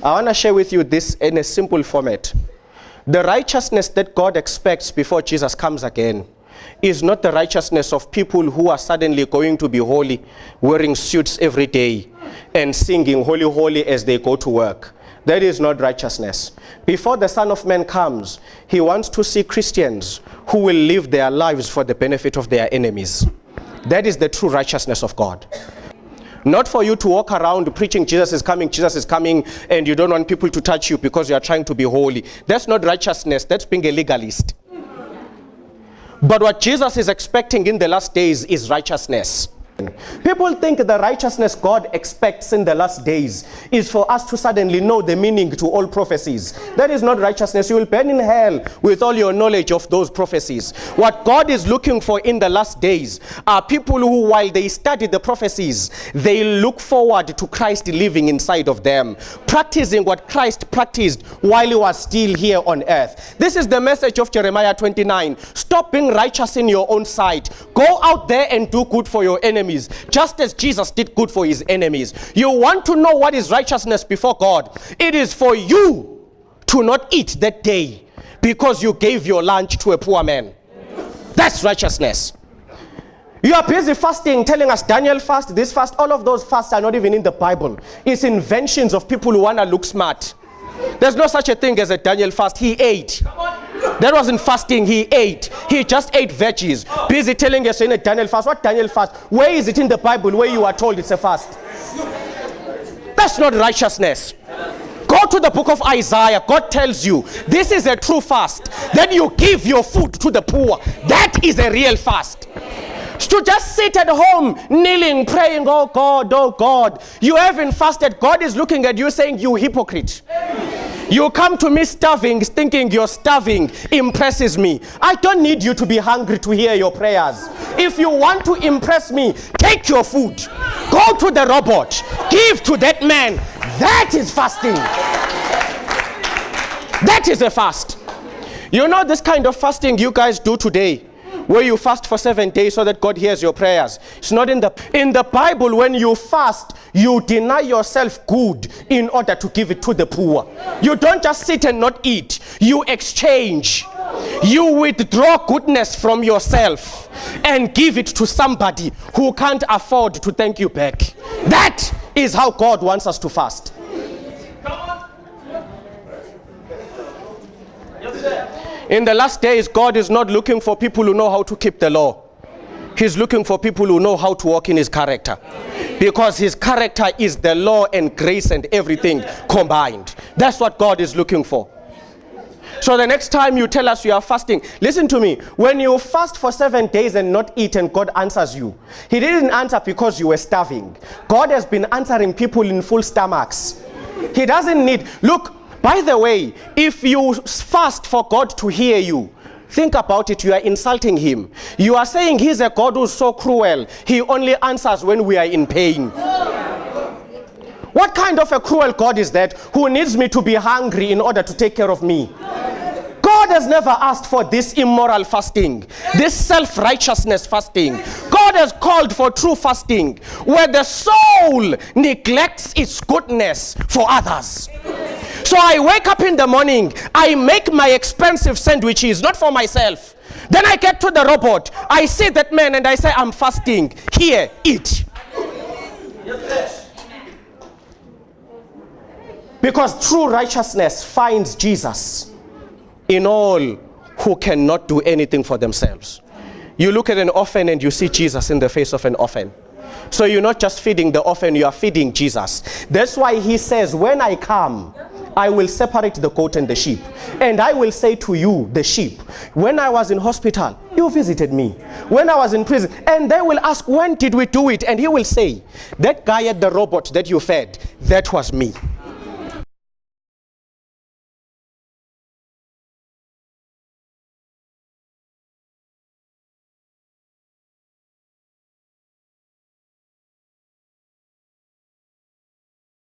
I want to share with you this in a simple format. The righteousness that God expects before Jesus comes again is not the righteousness of people who are suddenly going to be holy, wearing suits every day and singing holy, holy as they go to work. That is not righteousness. Before the Son of Man comes, he wants to see Christians who will live their lives for the benefit of their enemies. That is the true righteousness of God. Not for you to walk around preaching Jesus is coming, and you don't want people to touch you because you are trying to be holy. That's not righteousness. That's being a legalist. But what Jesus is expecting in the last days is righteousness. People think the righteousness God expects in the last days is for us to suddenly know the meaning to all prophecies. That is not righteousness. You will burn in hell with all your knowledge of those prophecies. What God is looking for in the last days are people who, while they study the prophecies, they look forward to Christ living inside of them, practicing what Christ practiced while he was still here on earth. This is the message of Jeremiah 29. Stop being righteous in your own sight. Go out there and do good for your enemies, just as Jesus did good for his enemies. You want to know what is righteousness before God? It is for you to not eat that day because you gave your lunch to a poor man. That's righteousness. You are busy fasting, telling us Daniel fast, this fast. All of those fasts are not even in the Bible. It's inventions of people who want to look smart. There's no such a thing as a Daniel fast. He ate. That wasn't fasting, he ate. He just ate veggies. Busy telling us in a Daniel fast. What Daniel fast? Where is it in the Bible where you are told it's a fast? That's not righteousness. Go to the book of Isaiah. God tells you this is a true fast. Then you give your food to the poor. That is a real fast. To just sit at home, kneeling, praying, oh God, you haven't fasted. God is looking at you saying, you hypocrite. You come to me starving, thinking you're starving impresses me. I don't need you to be hungry to hear your prayers. If you want to impress me, take your food. Go to the robot. Give to that man. That is fasting. That is a fast. You know this kind of fasting you guys do today, where you fast for 7 days so that God hears your prayers. It's not in the Bible. When you fast, you deny yourself good in order to give it to the poor. You don't just sit and not eat. You exchange. You withdraw goodness from yourself and give it to somebody who can't afford to thank you back. That is how God wants us to fast. In the last days, God is not looking for people who know how to keep the law. He's looking for people who know how to walk in his character. Because his character is the law and grace and everything combined. That's what God is looking for. So the next time you tell us you are fasting, listen to me. When you fast for 7 days and not eat and God answers you, he didn't answer because you were starving. God has been answering people in full stomachs. He doesn't need, look, by the way, if you fast for God to hear you, think about it, you are insulting him. You are saying he's a God who's so cruel. He only answers when we are in pain. What kind of a cruel God is that who needs me to be hungry in order to take care of me? God has never asked for this immoral fasting, this self-righteousness fasting. God has called for true fasting, where the soul neglects its goodness for others. So I wake up in the morning, I make my expensive sandwiches, not for myself. Then I get to the robot, I see that man and I say, I'm fasting. Here, eat. Because true righteousness finds Jesus in all who cannot do anything for themselves. You look at an orphan and you see Jesus in the face of an orphan. So you're not just feeding the orphan, you are feeding Jesus. That's why he says, when I come, I will separate the goat and the sheep. And I will say to you, the sheep, when I was in hospital, you visited me. When I was in prison, and they will ask, when did we do it? And he will say, that guy at the robot that you fed, that was me.